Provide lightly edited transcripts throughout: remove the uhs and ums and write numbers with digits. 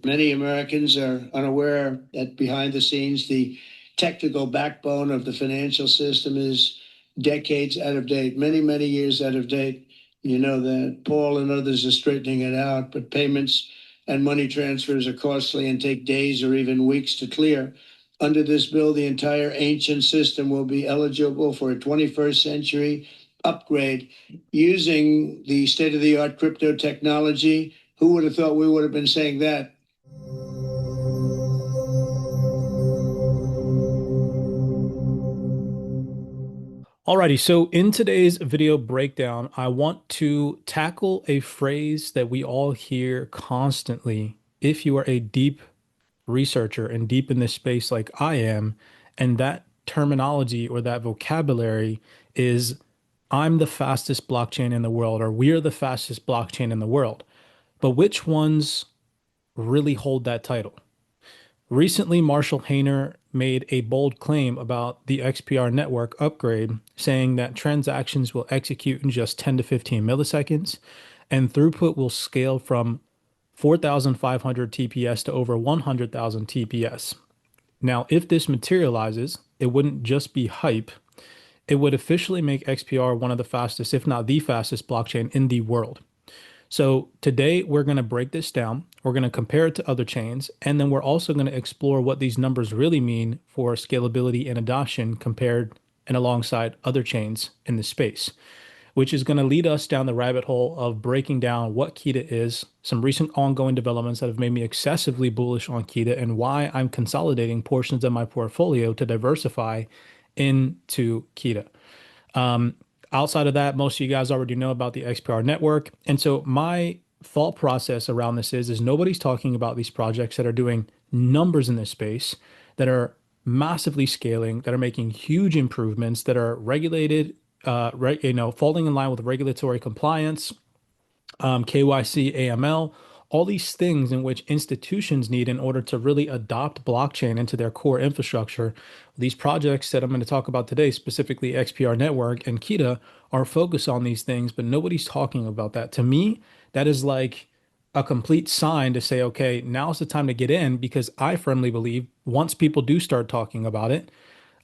Many Americans are unaware that behind the scenes, the technical backbone of the financial system is decades out of date, many, many years out of date. You know that Paul and others are straightening it out, but payments and money transfers are costly and take days or even weeks to clear. Under this bill, the entire ancient system will be eligible for a 21st century upgrade using the state-of-the-art crypto technology. Who would have thought we would have been saying that? Alrighty, so in today's video breakdown, I want to tackle a phrase that we all hear constantly. If you are a deep researcher and deep in this space like I am, and that terminology or that vocabulary is I'm the fastest blockchain in the world, or we're the fastest blockchain in the world. But which ones really hold that title? Recently, Marshall Hayner made a bold claim about the XPR network upgrade, saying that transactions will execute in just 10 to 15 milliseconds, and throughput will scale from 4,500 TPS to over 100,000 TPS. Now, if this materializes, it wouldn't just be hype. It would officially make XPR one of the fastest, if not the fastest blockchain in the world. So today we're going to break this down. We're going to compare it to other chains, and then we're also going to explore what these numbers really mean for scalability and adoption compared and alongside other chains in this space, which is going to lead us down the rabbit hole of breaking down what KETA is, some recent ongoing developments that have made me excessively bullish on KETA, and why I'm consolidating portions of my portfolio to diversify into KETA. Outside of that, most of you guys already know about the XPR network. And so my thought process around this is nobody's talking about these projects that are doing numbers in this space, that are massively scaling, that are making huge improvements, that are regulated, falling in line with regulatory compliance, KYC, AML, all these things in which institutions need in order to really adopt blockchain into their core infrastructure. These projects that I'm going to talk about today, specifically XPR Network and KETA, are focused on these things, but nobody's talking about that. To me, that is like a complete sign to say, okay, now's the time to get in, because I firmly believe once people do start talking about it,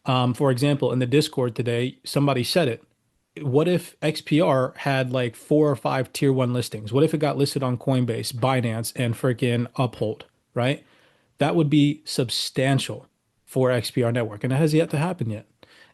for example, in the Discord today, somebody said it. What if XPR had like 4 or 5 tier 1 listings? What if it got listed on Coinbase, Binance, and freaking Uphold, right? That would be substantial for XPR Network, and it has yet to happen yet.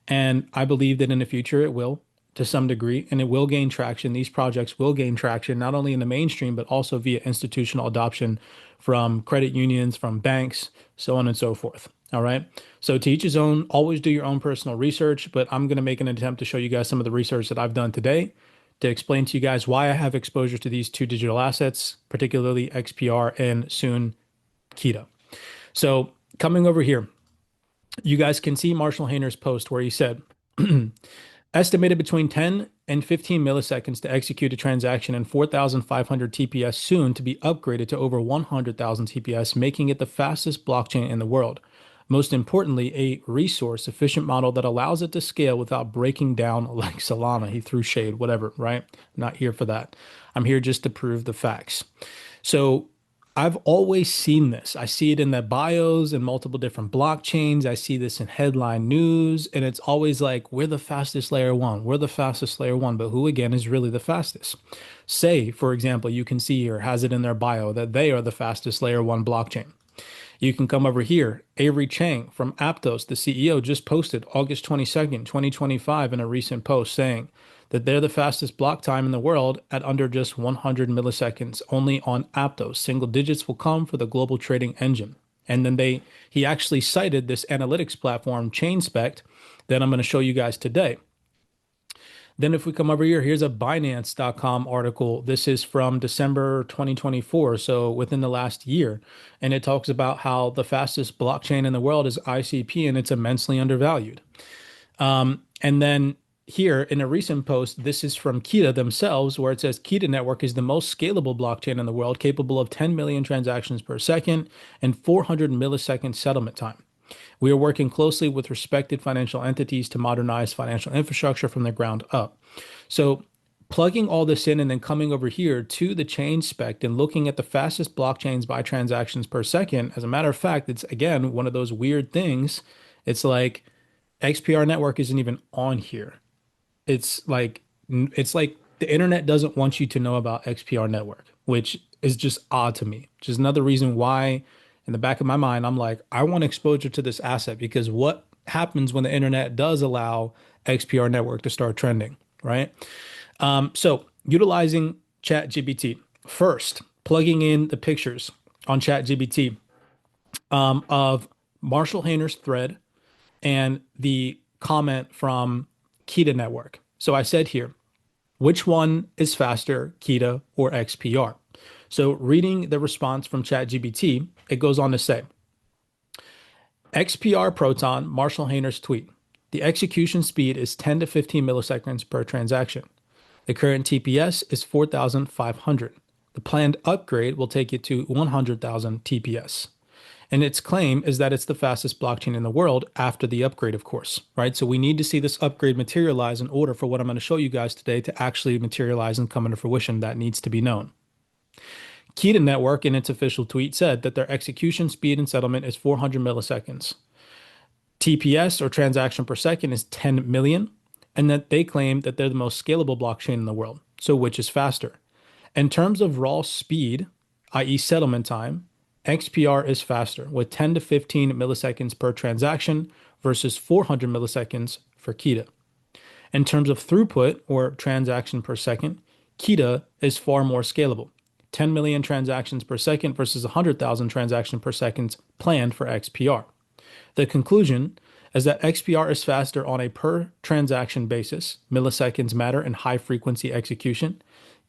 And I believe that in the future it will, to some degree, and it will gain traction. These projects will gain traction, not only in the mainstream, but also via institutional adoption from credit unions, from banks, so on and so forth. All right. So to each his own, always do your own personal research, but I'm going to make an attempt to show you guys some of the research that I've done today to explain to you guys why I have exposure to these two digital assets, particularly XPR and soon KETA. So coming over here, you guys can see Marshall Hayner's post where he said, estimated between 10 and 15 milliseconds to execute a transaction and 4,500 TPS, soon to be upgraded to over 100,000 TPS, making it the fastest blockchain in the world. Most importantly, a resource efficient model that allows it to scale without breaking down like Solana. He threw shade, whatever, right? I'm not here for that. I'm here just to prove the facts. So I've always seen this. I see it in the bios and multiple different blockchains. I see this in headline news, and it's always like, we're the fastest layer one. We're the fastest layer one. But who, again, is really the fastest? Say, for example, you can see here, has it in their bio that they are the fastest layer one blockchain. You can come over here. Avery Chang from Aptos, the CEO, just posted August 22nd, 2025 in a recent post saying that they're the fastest block time in the world at under just 100 milliseconds, only on Aptos. Single digits will come for the global trading engine. And then he actually cited this analytics platform, ChainSpect, that I'm going to show you guys today. Then if we come over here, here's a Binance.com article. This is from December 2024, so within the last year. And it talks about how the fastest blockchain in the world is ICP, and it's immensely undervalued. And then here in a recent post, this is from KETA themselves, where it says KETA Network is the most scalable blockchain in the world, capable of 10 million transactions per second and 400 millisecond settlement time. We are working closely with respected financial entities to modernize financial infrastructure from the ground up. So plugging all this in and then coming over here to the chain spec and looking at the fastest blockchains by transactions per second. As a matter of fact, it's again one of those weird things. It's like XPR network isn't even on here. It's like the internet doesn't want you to know about XPR network, which is just odd to me. Which is another reason why in the back of my mind I'm like, I want exposure to this asset because what happens when the internet does allow XPR network to start trending, right? So utilizing ChatGPT first, plugging in the pictures on ChatGPT of Marshall Hayner's thread and the comment from Kita Network. So I said here, which one is faster, Kita or XPR? So reading the response from ChatGPT, it goes on to say, XPR Proton, Marshall Hayner's tweet. The execution speed is 10 to 15 milliseconds per transaction. The current TPS is 4,500. The planned upgrade will take it to 100,000 TPS. And its claim is that it's the fastest blockchain in the world after the upgrade, of course, right? So we need to see this upgrade materialize in order for what I'm going to show you guys today to actually materialize and come into fruition. That needs to be known. Kita Network, in its official tweet, said that their execution speed and settlement is 400 milliseconds. TPS, or transaction per second, is 10 million, and that they claim that they're the most scalable blockchain in the world. So which is faster? In terms of raw speed, i.e. settlement time, XPR is faster with 10 to 15 milliseconds per transaction versus 400 milliseconds for Kita. In terms of throughput, or transaction per second, Kita is far more scalable. 10 million transactions per second versus 100,000 transactions per second planned for XPR. The conclusion is that XPR is faster on a per transaction basis. Milliseconds matter in high frequency execution.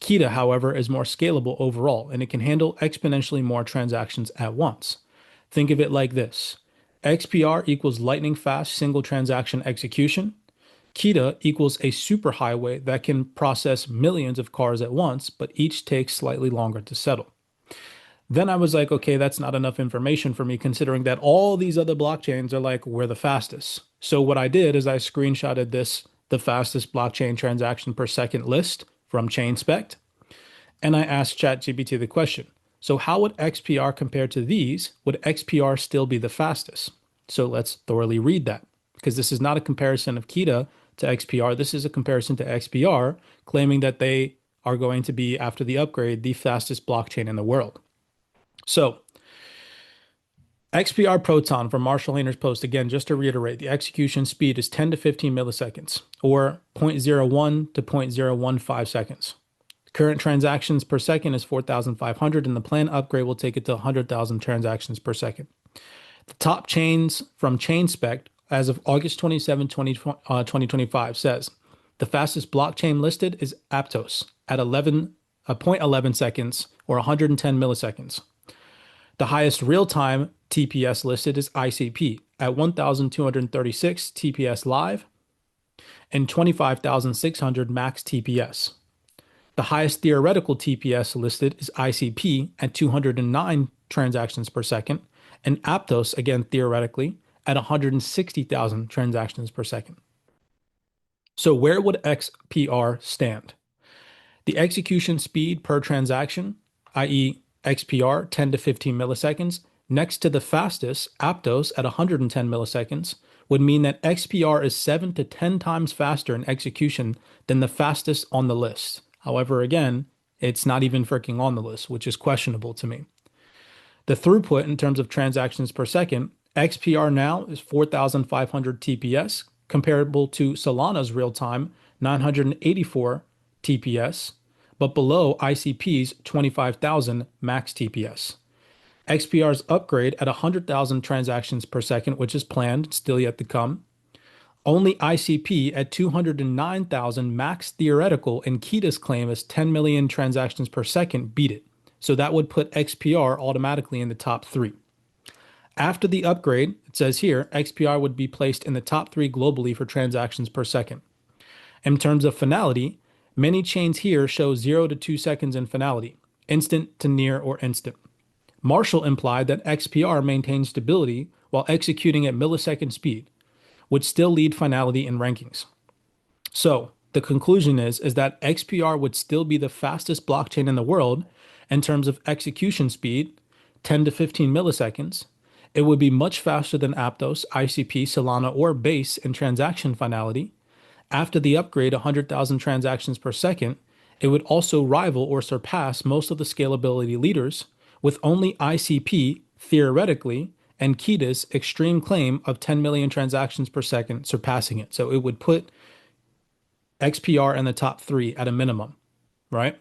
Kita, however, is more scalable overall, and it can handle exponentially more transactions at once. Think of it like this. XPR equals lightning fast single transaction execution. Kita equals a superhighway that can process millions of cars at once, but each takes slightly longer to settle. Then I was like, okay, that's not enough information for me, considering that all these other blockchains are like, we're the fastest. So what I did is I screenshotted this, the fastest blockchain transaction per second list from ChainSpect, and I asked ChatGPT the question, so how would XPR compare to these? Would XPR still be the fastest? So let's thoroughly read that, because this is not a comparison of Kita to XPR. This is a comparison to XPR, claiming that they are going to be, after the upgrade, the fastest blockchain in the world. So XPR Proton from Marshall Hayner's post, again, just to reiterate, the execution speed is 10 to 15 milliseconds, or 0.01 to 0.015 seconds. Current transactions per second is 4,500, and the planned upgrade will take it to 100,000 transactions per second. The top chains from ChainSpect as of August 27, 2025 says, the fastest blockchain listed is Aptos at 0.11 seconds, or 110 milliseconds. The highest real-time TPS listed is ICP at 1,236 TPS live and 25,600 max TPS. The highest theoretical TPS listed is ICP at 209 transactions per second, and Aptos, again theoretically, at 160,000 transactions per second. So where would XPR stand? The execution speed per transaction, i.e. XPR 10 to 15 milliseconds, next to the fastest, Aptos at 110 milliseconds, would mean that XPR is 7 to 10 times faster in execution than the fastest on the list. However, again, it's not even freaking on the list, which is questionable to me. The throughput in terms of transactions per second, XPR now is 4,500 TPS, comparable to Solana's real-time 984 TPS, but below ICP's 25,000 max TPS. XPR's upgrade at 100,000 transactions per second, which is planned, still yet to come. Only ICP at 209,000 max theoretical, and Kita's claim is 10 million transactions per second beat it. So that would put XPR automatically in the top 3. After the upgrade, it says here, XPR would be placed in the top 3 globally for transactions per second. In terms of finality, many chains here show 0 to 2 seconds in finality, instant to near or instant. Marshall implied that XPR maintains stability while executing at millisecond speed, would still lead finality in rankings. So the conclusion is that XPR would still be the fastest blockchain in the world in terms of execution speed, 10 to 15 milliseconds. It would be much faster than Aptos, ICP, Solana, or Base in transaction finality. After the upgrade, 100,000 transactions per second, it would also rival or surpass most of the scalability leaders, with only ICP, theoretically, and Kita's extreme claim of 10 million transactions per second surpassing it. So it would put XPR in the top three at a minimum, right?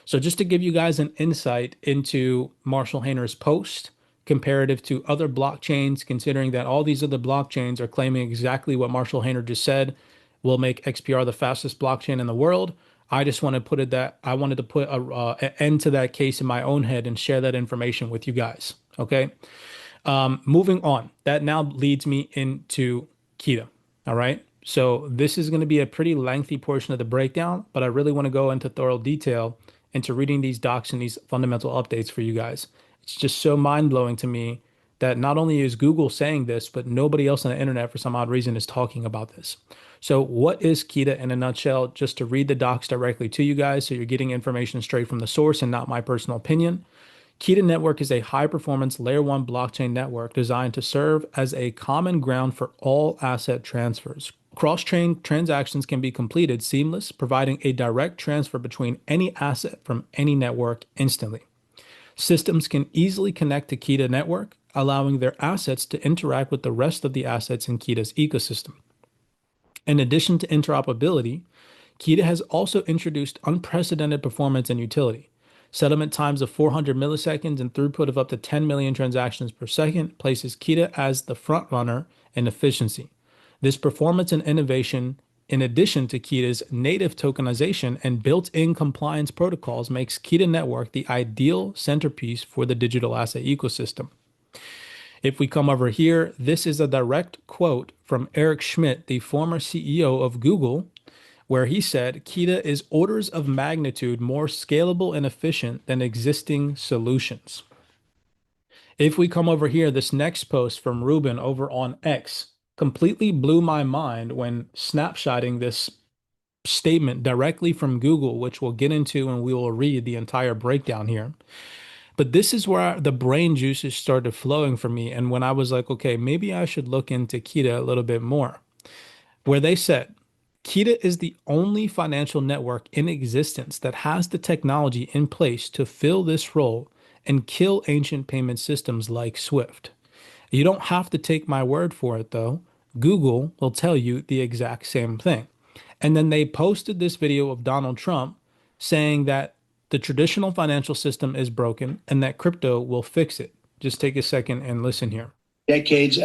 So just to give you guys an insight into Marshall Hayner's post comparative to other blockchains, considering that all these other blockchains are claiming exactly what Marshall Hayner just said will make XPR the fastest blockchain in the world. I just want to put it that I wanted to put an end to that case in my own head and share that information with you guys. Okay. Moving on, that now leads me into Kita. All right. So this is going to be a pretty lengthy portion of the breakdown, but I really want to go into thorough detail into reading these docs and these fundamental updates for you guys. It's just so mind blowing to me that not only is Google saying this, but nobody else on the internet for some odd reason is talking about this. So what is Kita in a nutshell? Just to read the docs directly to you guys so you're getting information straight from the source and not my personal opinion. Kita Network is a high-performance Layer 1 blockchain network designed to serve as a common ground for all asset transfers. Cross-chain transactions can be completed seamless, providing a direct transfer between any asset from any network instantly. Systems can easily connect to Kita Network, allowing their assets to interact with the rest of the assets in Kita's ecosystem. In addition to interoperability, Kita has also introduced unprecedented performance and utility. Settlement times of 400 milliseconds and throughput of up to 10 million transactions per second places Kita as the front runner in efficiency. This performance and innovation, in addition to Kita's native tokenization and built-in compliance protocols, makes Kita Network the ideal centerpiece for the digital asset ecosystem. If we come over here, this is a direct quote from Eric Schmidt, the former CEO of Google, where he said, Kita is orders of magnitude more scalable and efficient than existing solutions. If we come over here, this next post from Ruben over on X completely blew my mind when snapshotting this statement directly from Google, which we'll get into and we will read the entire breakdown here. But this is where the brain juices started flowing for me. And when I was like, okay, maybe I should look into Kita a little bit more, where they said, Kita is the only financial network in existence that has the technology in place to fill this role and kill ancient payment systems like SWIFT. You don't have to take my word for it, though. Google will tell you the exact same thing. And then they posted this video of Donald Trump saying that the traditional financial system is broken and that crypto will fix it. Just take a second and listen here. Decades,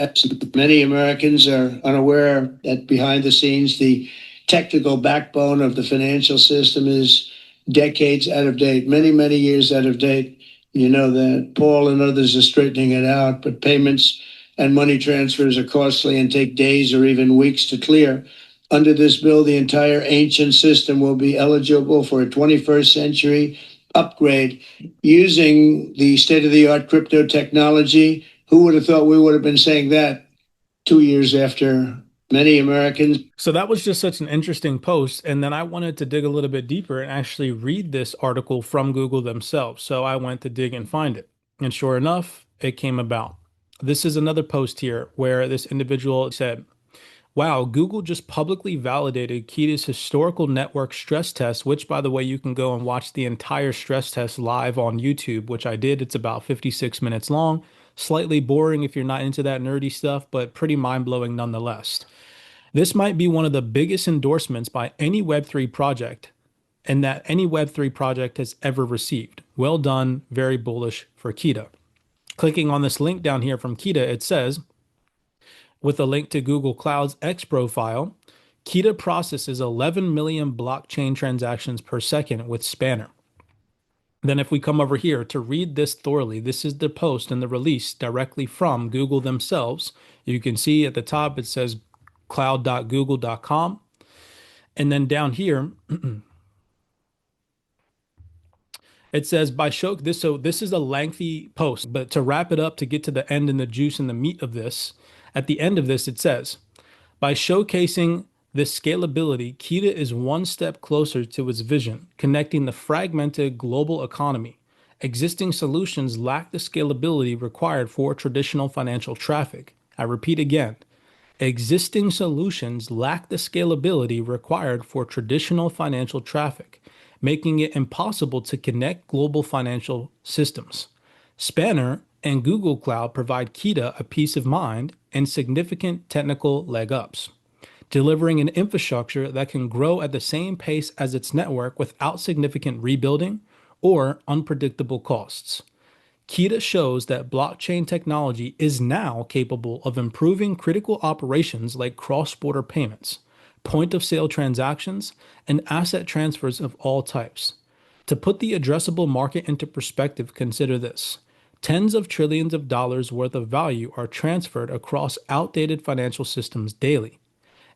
many Americans are unaware that behind the scenes, the technical backbone of the financial system is decades out of date, many, many years out of date. You know that Paul and others are straightening it out, but payments and money transfers are costly and take days or even weeks to clear. Under this bill, the entire ancient system will be eligible for a 21st century upgrade using the state-of-the-art crypto technology. Who would have thought we would have been saying that 2 years after many Americans? So that was just such an interesting post. And then I wanted to dig a little bit deeper and actually read this article from Google themselves. So I went to dig and find it. And sure enough, it came about. This is another post here where this individual said, wow, Google just publicly validated Kita's historical network stress test, which, by the way, you can go and watch the entire stress test live on YouTube, which I did. It's about 56 minutes long. Slightly boring if you're not into that nerdy stuff, but pretty mind-blowing nonetheless. This might be one of the biggest endorsements by any Web3 project and that any Web3 project has ever received. Well done, very bullish for Kita. Clicking on this link down here from Kita, it says, with a link to Google Cloud's X profile, Kita processes 11 million blockchain transactions per second with Spanner. Then if we come over here to read this thoroughly, this is the post and the release directly from Google themselves. You can see at the top, it says cloud.google.com. And then down here, it says by show this. So this is a lengthy post, but to wrap it up, to get to the end and the juice and the meat of this, at the end of this, it says, by showcasing this scalability, Kita is one step closer to its vision, connecting the fragmented global economy. Existing solutions lack the scalability required for traditional financial traffic. I repeat again, existing solutions lack the scalability required for traditional financial traffic, making it impossible to connect global financial systems. Spanner and Google Cloud provide Kita a peace of mind and significant technical leg ups, delivering an infrastructure that can grow at the same pace as its network without significant rebuilding or unpredictable costs. Kita shows that blockchain technology is now capable of improving critical operations like cross-border payments, point-of-sale transactions, and asset transfers of all types. To put the addressable market into perspective, consider this. Tens of trillions of dollars worth of value are transferred across outdated financial systems daily.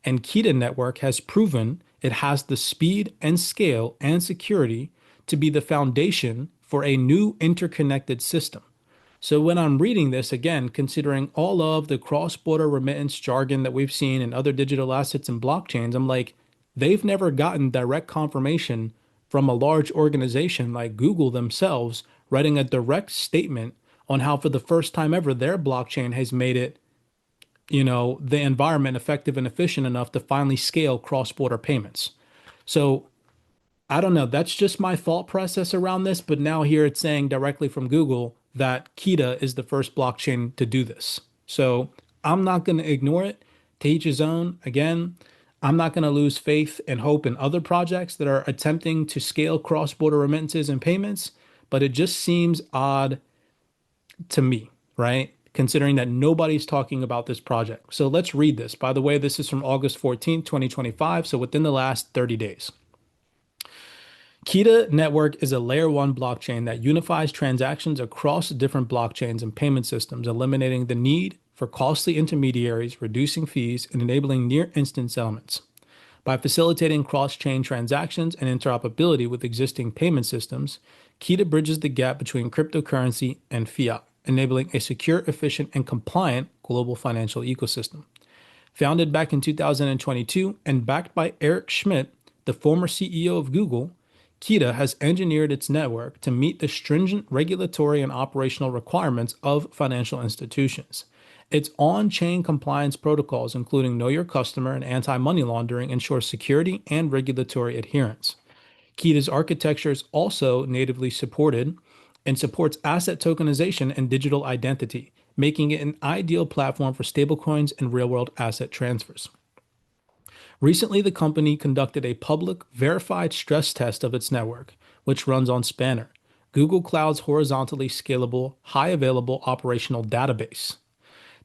And Kita Network has proven it has the speed and scale and security to be the foundation for a new interconnected system. So when I'm reading this, again, considering all of the cross-border remittance jargon that we've seen in other digital assets and blockchains, I'm like, they've never gotten direct confirmation from a large organization like Google themselves writing a direct statement on how for the first time ever their blockchain has made it, the environment effective and efficient enough to finally scale cross-border payments. So I don't know. That's just my thought process around this. But now here it's saying directly from Google that Kita is the first blockchain to do this. So I'm not going to ignore it. To each his own. Again, I'm not going to lose faith and hope in other projects that are attempting to scale cross-border remittances and payments. But it just seems odd to me, right? Considering that nobody's talking about this project. So let's read this. By the way, this is from August 14th, 2025. So within the last 30 days. Kita Network is a layer one blockchain that unifies transactions across different blockchains and payment systems, eliminating the need for costly intermediaries, reducing fees, and enabling near instant settlements. By facilitating cross-chain transactions and interoperability with existing payment systems, Kita bridges the gap between cryptocurrency and fiat, enabling a secure, efficient, and compliant global financial ecosystem. Founded back in 2022 and backed by Eric Schmidt, the former CEO of Google, Kita has engineered its network to meet the stringent regulatory and operational requirements of financial institutions. Its on-chain compliance protocols, including Know Your Customer and anti-money laundering, ensure security and regulatory adherence. Kita's architecture is also natively supported and supports asset tokenization and digital identity, making it an ideal platform for stablecoins and real-world asset transfers. Recently, the company conducted a public, verified stress test of its network, which runs on Spanner, Google Cloud's horizontally scalable, high available operational database.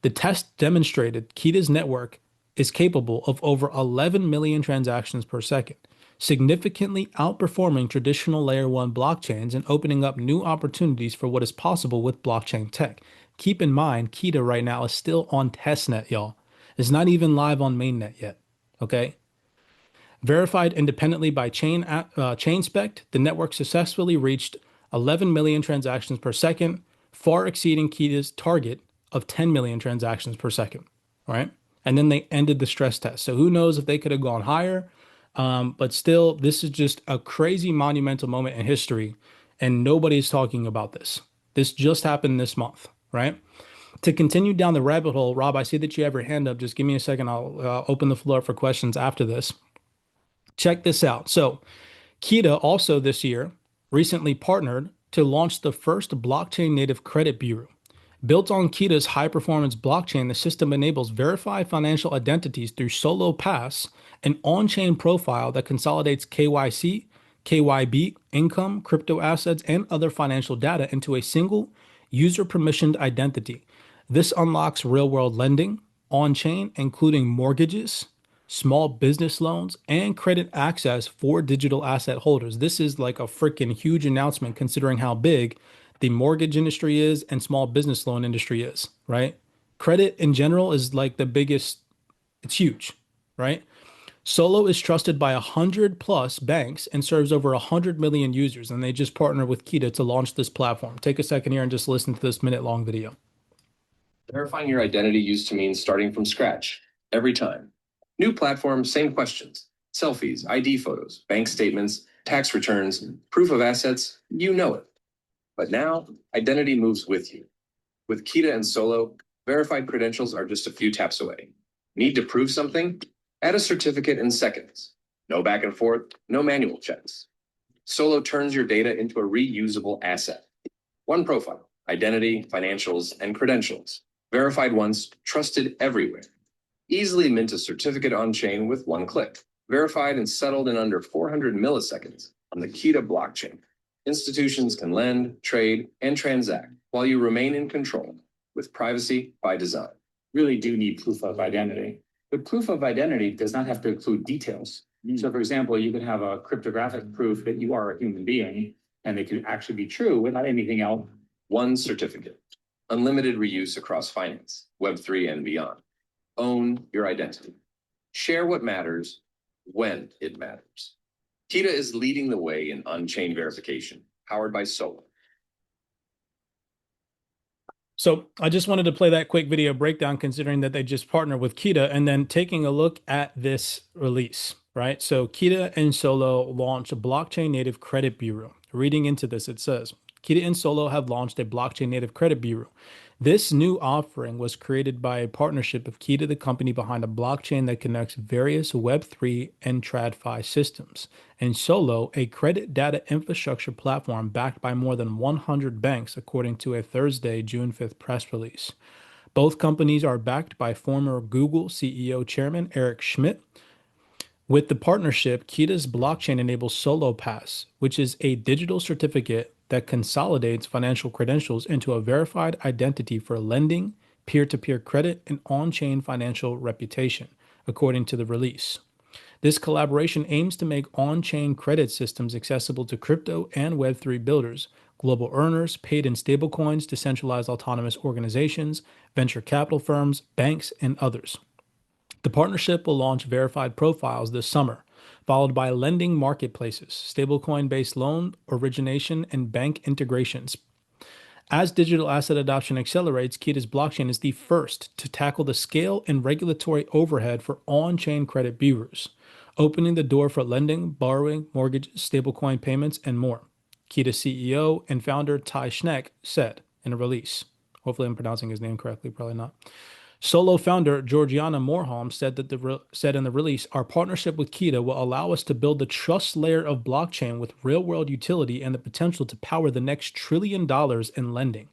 The test demonstrated Kita's network is capable of over 11 million transactions per second, significantly outperforming traditional layer one blockchains and opening up new opportunities for what is possible with blockchain tech. Keep in mind, Kita right now is still on testnet, y'all. It's not even live on mainnet yet. Okay. Verified independently by ChainSpect, the network successfully reached 11 million transactions per second, far exceeding Kita's target of 10 million transactions per second. All right. And then they ended the stress test. So who knows if they could have gone higher. But still, this is just a crazy monumental moment in history. And nobody's talking about this. This just happened this month. Right. To continue down the rabbit hole, Rob, I see that you have your hand up. Just give me a second. I'll open the floor for questions after this. Check this out. So Kita also this year recently partnered to launch the first blockchain native credit bureau. Built on Kita's high-performance blockchain, the system enables verified financial identities through Solo Pass, an on-chain profile that consolidates KYC, KYB, income, crypto assets, and other financial data into a single user-permissioned identity. This unlocks real-world lending on-chain, including mortgages, small business loans, and credit access for digital asset holders. This is like a freaking huge announcement considering how big the mortgage industry is and small business loan industry is, right? Credit in general is like the biggest, it's huge, right? Solo is trusted by 100 plus banks and serves over 100 million users, and they just partnered with Kita to launch this platform. Take a second here and just listen to this minute-long video. Verifying your identity used to mean starting from scratch every time. New platform, same questions. Selfies, ID photos, bank statements, tax returns, proof of assets, you know it. But now, identity moves with you. With Kita and Solo, verified credentials are just a few taps away. Need to prove something? Add a certificate in seconds. No back and forth, no manual checks. Solo turns your data into a reusable asset. One profile, identity, financials, and credentials. Verified once, trusted everywhere. Easily mint a certificate on-chain with one click. Verified and settled in under 400 milliseconds on the Kita blockchain. Institutions can lend, trade, and transact while you remain in control with privacy by design. Really do need proof of identity. But proof of identity does not have to include details. So for example, you can have a cryptographic proof that you are a human being and it can actually be true without anything else. One certificate. Unlimited reuse across finance, Web3 and beyond. Own your identity. Share what matters when it matters. Kita is leading the way in on-chain verification, powered by Solo. So I just wanted to play that quick video breakdown, considering that they just partnered with Kita, and then taking a look at this release, right? So Kita and Solo launched a blockchain native credit bureau. Reading into this, it says, Kita and Solo have launched a blockchain native credit bureau. This new offering was created by a partnership of Kita, the company behind a blockchain that connects various Web3 and TradFi systems, and Solo, a credit data infrastructure platform backed by more than 100 banks, according to a Thursday, June 5th press release. Both companies are backed by former Google CEO chairman Eric Schmidt. With the partnership, Kita's blockchain enables Solo Pass, which is a digital certificate that consolidates financial credentials into a verified identity for lending, peer-to-peer credit, and on-chain financial reputation, according to the release. This collaboration aims to make on-chain credit systems accessible to crypto and Web3 builders, global earners, paid in stablecoins, decentralized autonomous organizations, venture capital firms, banks, and others. The partnership will launch verified profiles this summer, followed by lending marketplaces, stablecoin-based loan origination, and bank integrations. As digital asset adoption accelerates, Kita's blockchain is the first to tackle the scale and regulatory overhead for on-chain credit bureaus, opening the door for lending, borrowing, mortgages, stablecoin payments, and more. Kita CEO and founder Ty Schneck said in a release. Hopefully I'm pronouncing his name correctly, probably not. Solo founder Georgiana Morholm said in the release, our partnership with Kita will allow us to build the trust layer of blockchain with real-world utility and the potential to power the next $1 trillion in lending.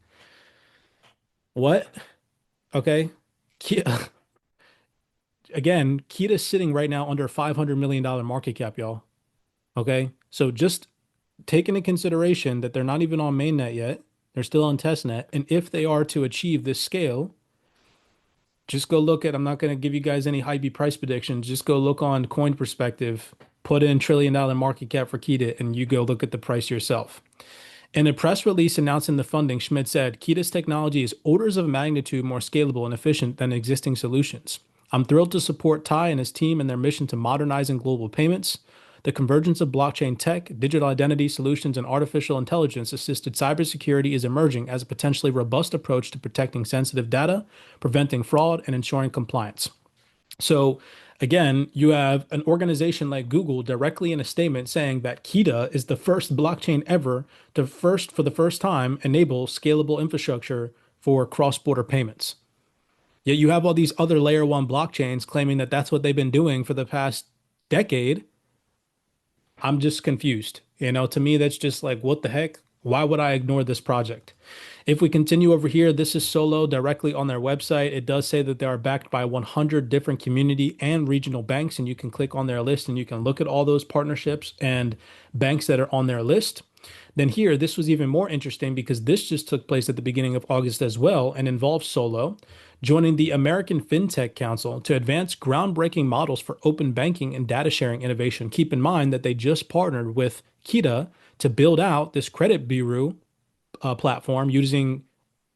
What? Okay. Kita, again, Kita's sitting right now under $500 million market cap, y'all. Okay. So just take into consideration that they're not even on mainnet yet. They're still on testnet. And if they are to achieve this scale, just go look at, I'm not going to give you guys any high B price predictions. Just go look on Coin Perspective, put in $1 trillion market cap for Kita, and you go look at the price yourself. In a press release announcing the funding, Schmidt said, Kita's technology is orders of magnitude more scalable and efficient than existing solutions. I'm thrilled to support Ty and his team in their mission to modernizing global payments. The convergence of blockchain tech, digital identity solutions, and artificial intelligence-assisted cybersecurity is emerging as a potentially robust approach to protecting sensitive data, preventing fraud, and ensuring compliance. So again, you have an organization like Google directly in a statement saying that Kita is the first blockchain ever to for the first time, enable scalable infrastructure for cross-border payments. Yet you have all these other layer one blockchains claiming that that's what they've been doing for the past decade. I'm just confused. To me, that's just like, what the heck? Why would I ignore this project? If we continue over here, this is Solo directly on their website. It does say that they are backed by 100 different community and regional banks, and you can click on their list and you can look at all those partnerships and banks that are on their list. Then here, this was even more interesting because this just took place at the beginning of August as well and involves Solo joining the American FinTech Council to advance groundbreaking models for open banking and data sharing innovation. Keep in mind that they just partnered with Kita to build out this credit bureau platform using,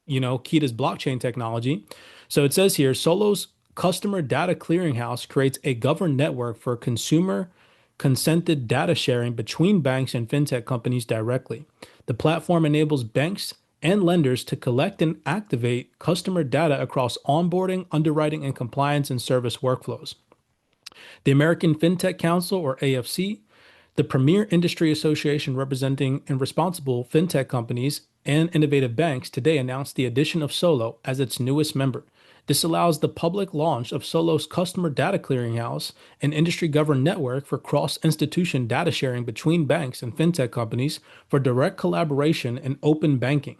Kita's blockchain technology. So it says here, Solo's customer data clearinghouse creates a governed network for consumer consented data sharing between banks and fintech companies directly. The platform enables banks and lenders to collect and activate customer data across onboarding, underwriting, and compliance and service workflows. The American FinTech Council, or AFC, the premier industry association representing and responsible fintech companies and innovative banks, today announced the addition of Solo as its newest member. This allows the public launch of Solo's customer data clearinghouse, an industry-governed network for cross-institution data sharing between banks and fintech companies for direct collaboration and open banking.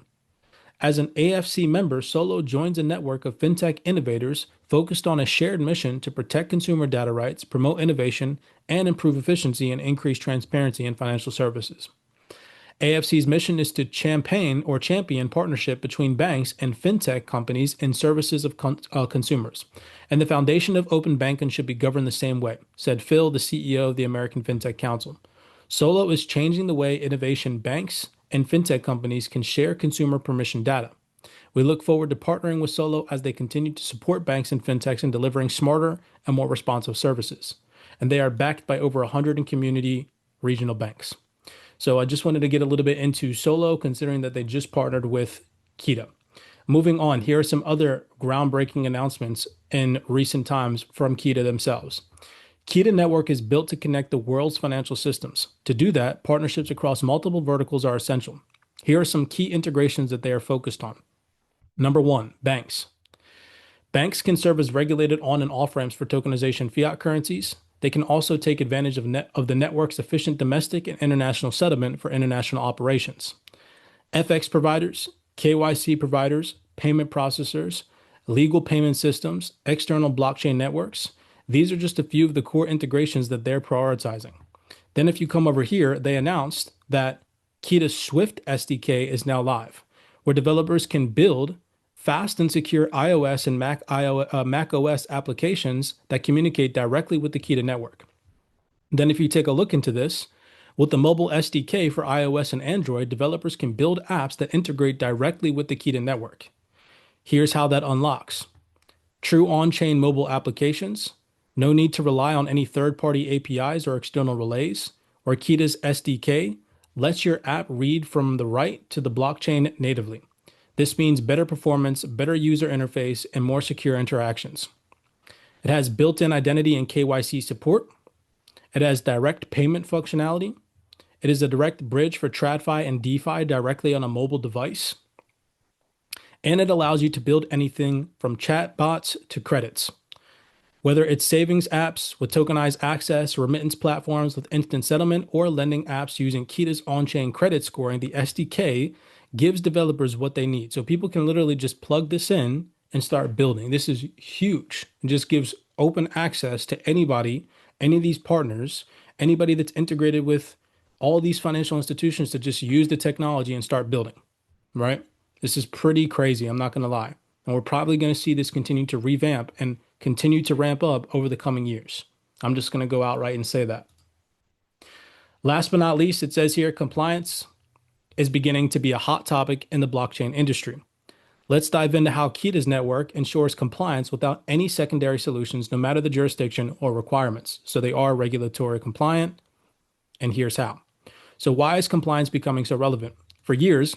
As an AFC member, Solo joins a network of fintech innovators focused on a shared mission to protect consumer data rights, promote innovation, and improve efficiency and increase transparency in financial services. AFC's mission is to champion partnership between banks and fintech companies in services of consumers. And the foundation of open banking should be governed the same way, said Phil, the CEO of the American FinTech Council. Solo is changing the way innovation banks and fintech companies can share consumer permission data. We look forward to partnering with Solo as they continue to support banks and fintechs in delivering smarter and more responsive services. And they are backed by over 100 community regional banks. So I just wanted to get a little bit into Solo, considering that they just partnered with Kita. Moving on, here are some other groundbreaking announcements in recent times from Kita themselves. Kita Network is built to connect the world's financial systems. To do that, partnerships across multiple verticals are essential. Here are some key integrations that they are focused on. Number one, banks. Banks can serve as regulated on and off ramps for tokenization fiat currencies. They can also take advantage of the network's efficient domestic and international settlement for international operations. FX providers, KYC providers, payment processors, legal payment systems, external blockchain networks. These are just a few of the core integrations that they're prioritizing. Then if you come over here, they announced that Kita's Swift SDK is now live, where developers can build fast and secure iOS and Mac OS applications that communicate directly with the Kita network. Then if you take a look into this, with the mobile SDK for iOS and Android, developers can build apps that integrate directly with the Kita network. Here's how that unlocks. True on-chain mobile applications, no need to rely on any third-party APIs or external relays, or Kita's SDK lets your app read from the write to the blockchain natively. This means better performance, better user interface, and more secure interactions. It has built-in identity and KYC support. It has direct payment functionality. It is a direct bridge for TradFi and DeFi directly on a mobile device. And it allows you to build anything from chatbots to credits. Whether it's savings apps with tokenized access, remittance platforms with instant settlement, or lending apps using Kita's on-chain credit scoring, the SDK gives developers what they need. So people can literally just plug this in and start building. This is huge. It just gives open access to anybody, any of these partners, anybody that's integrated with all these financial institutions to just use the technology and start building, right? This is pretty crazy, I'm not going to lie. And we're probably going to see this continue to revamp and continue to ramp up over the coming years. I'm just going to go outright and say that. Last but not least, it says here, compliance is beginning to be a hot topic in the blockchain industry. Let's dive into how Kita's network ensures compliance without any secondary solutions, no matter the jurisdiction or requirements. So they are regulatory compliant, and here's how. So why is compliance becoming so relevant? For years,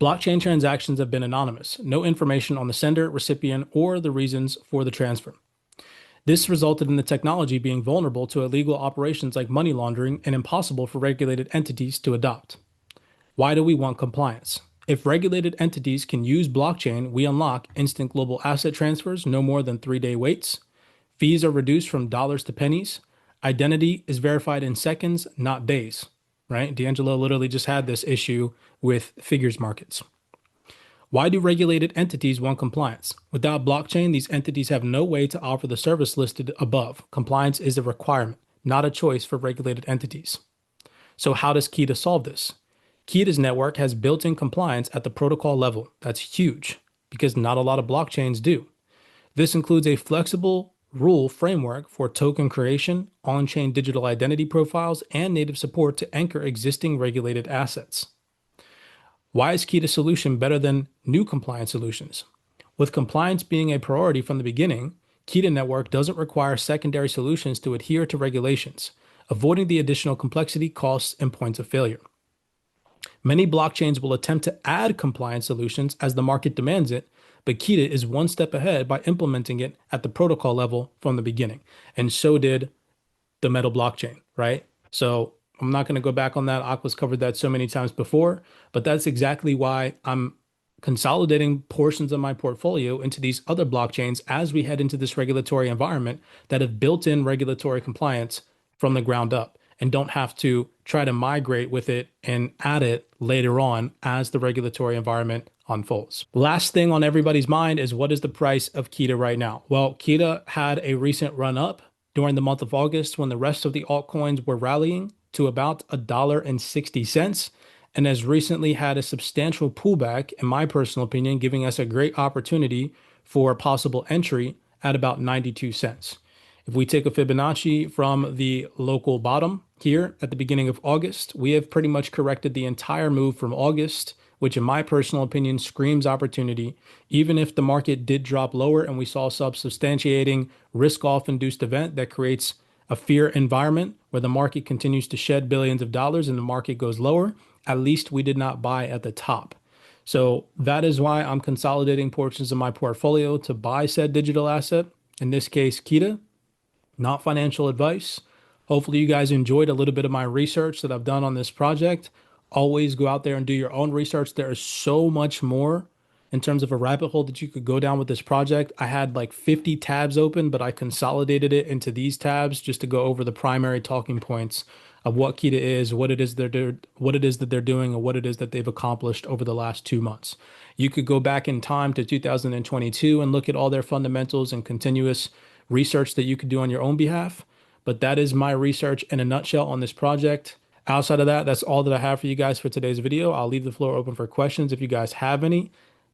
blockchain transactions have been anonymous, no information on the sender, recipient, or the reasons for the transfer. This resulted in the technology being vulnerable to illegal operations like money laundering and impossible for regulated entities to adopt. Why do we want compliance? If regulated entities can use blockchain, we unlock instant global asset transfers, no more than 3-day waits. Fees are reduced from dollars to pennies. Identity is verified in seconds, not days, right? D'Angelo literally just had this issue with figures markets. Why do regulated entities want compliance? Without blockchain, these entities have no way to offer the service listed above. Compliance is a requirement, not a choice for regulated entities. So how does Kita solve this? Kita's network has built-in compliance at the protocol level. That's huge because not a lot of blockchains do. This includes a flexible rule framework for token creation, on-chain digital identity profiles, and native support to anchor existing regulated assets. Why is Kita's solution better than new compliance solutions? With compliance being a priority from the beginning, Kita Network doesn't require secondary solutions to adhere to regulations, avoiding the additional complexity, costs, and points of failure. Many blockchains will attempt to add compliance solutions as the market demands it, but Kita is one step ahead by implementing it at the protocol level from the beginning. And so did the metal blockchain, right? So I'm not going to go back on that. Aqua's covered that so many times before, but that's exactly why I'm consolidating portions of my portfolio into these other blockchains as we head into this regulatory environment that have built-in regulatory compliance from the ground up and don't have to try to migrate with it and add it later on as the regulatory environment unfolds. Last thing on everybody's mind is, what is the price of Kita right now? Well, Kita had a recent run up during the month of August when the rest of the altcoins were rallying to about $1.60, and has recently had a substantial pullback, in my personal opinion, giving us a great opportunity for possible entry at about 92 cents. If we take a Fibonacci from the local bottom here at the beginning of August, we have pretty much corrected the entire move from August, which in my personal opinion screams opportunity. Even if the market did drop lower and we saw substantiating risk-off induced event that creates a fear environment where the market continues to shed billions of dollars and the market goes lower, at least we did not buy at the top. So that is why I'm consolidating portions of my portfolio to buy said digital asset, in this case, Kita. Not financial advice. Hopefully you guys enjoyed a little bit of my research that I've done on this project. Always go out there and do your own research. There is so much more in terms of a rabbit hole that you could go down with this project. I had like 50 tabs open, but I consolidated it into these tabs just to go over the primary talking points of what Kita is, what it is that they're doing, and what it is that they've accomplished over the last 2 months. You could go back in time to 2022 and look at all their fundamentals and continuous research that you could do on your own behalf. But that is my research in a nutshell on this project. Outside of that, that's all that I have for you guys for today's video. I'll leave the floor open for questions if you guys have any.